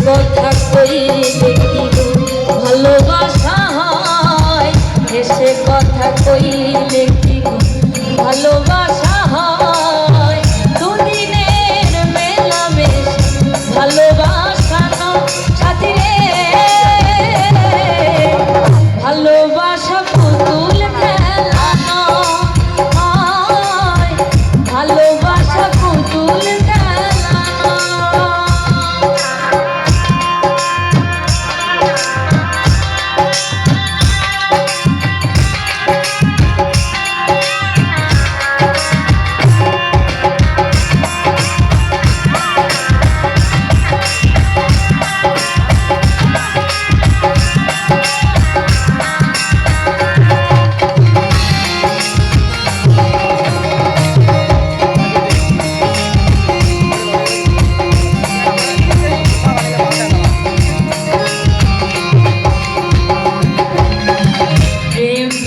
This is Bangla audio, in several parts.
কথা কইলে কি ভালোবাসা হয়, এসে কথা কইলে কি ভালোবাসা হয়। দুদিনের মেলামেশা ভালোবাসা না সাথী রে, ভালোবাসা পুতুল খেলা নয়, ভালোবাসা পুতুল খেলা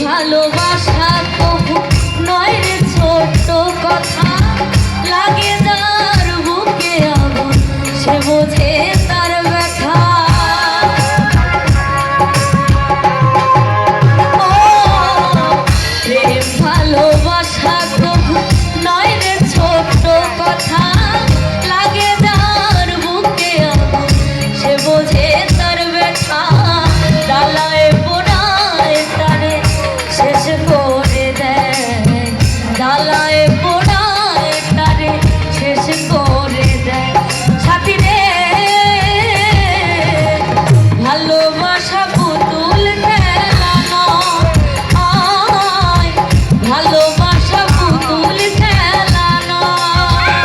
ভালোবাসা কবু নয় রে ছোট্ট কথা, লাগে যার বুকে আগুন সে বোঝে তার ব্যথা। ও প্রেম ভালোবাসা কবু নয় রে ছোট্ট কথা, লাগে যার বুকে আগুন সে বোঝে তার ব্যথা। ডালায় পোড়ায় তারে শেষ করে দেয়, ডালায় পোড়ায় তারে শেষ করে দেয়। সাথী রে ভালোবাসা পুতুল খেলা নয়, ভালোবাসা পুতুল খেলা নয়।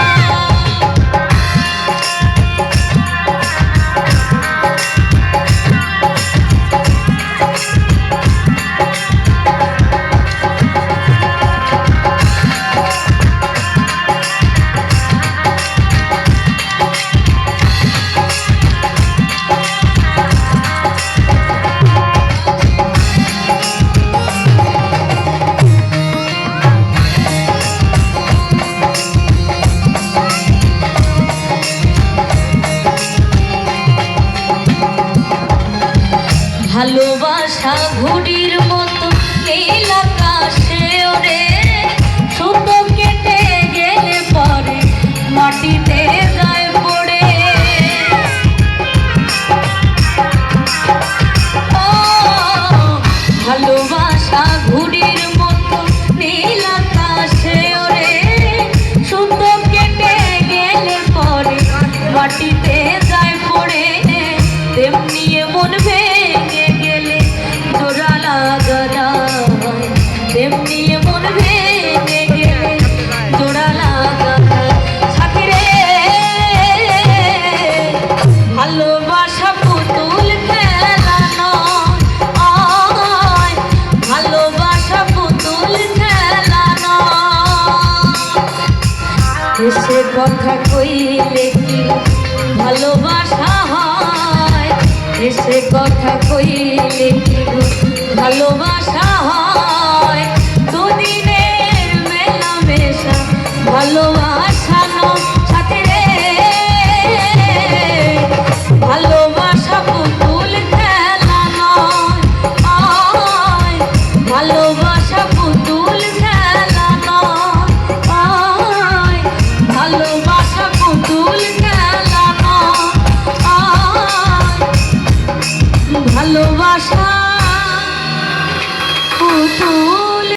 ভালোবাসা ঘুড়ির মতো নীল আকাশে ওরে, সুতো কেটে গেলে পরে মাটিতে যায় পড়ে। ও ভালোবাসা ঘুড়ির মতো নীল আকাশে ওরে, সুতো কেটে গেলে পরে মাটিতে যায় পড়ে। তেমনি মন ভেঙে গেলে জোড়া লাগা হয়, তেমনি মন ভেঙে গেলে জোড়া লাগা হয়। সাথী রে ভালোবাসা পুতুল খেলা নয়, ভালোবাসা পুতুল খেলা নয়। এসে কথা কইলে কি ভালোবাসা হয়, এসে কথা কইলে কি ভালোবাসা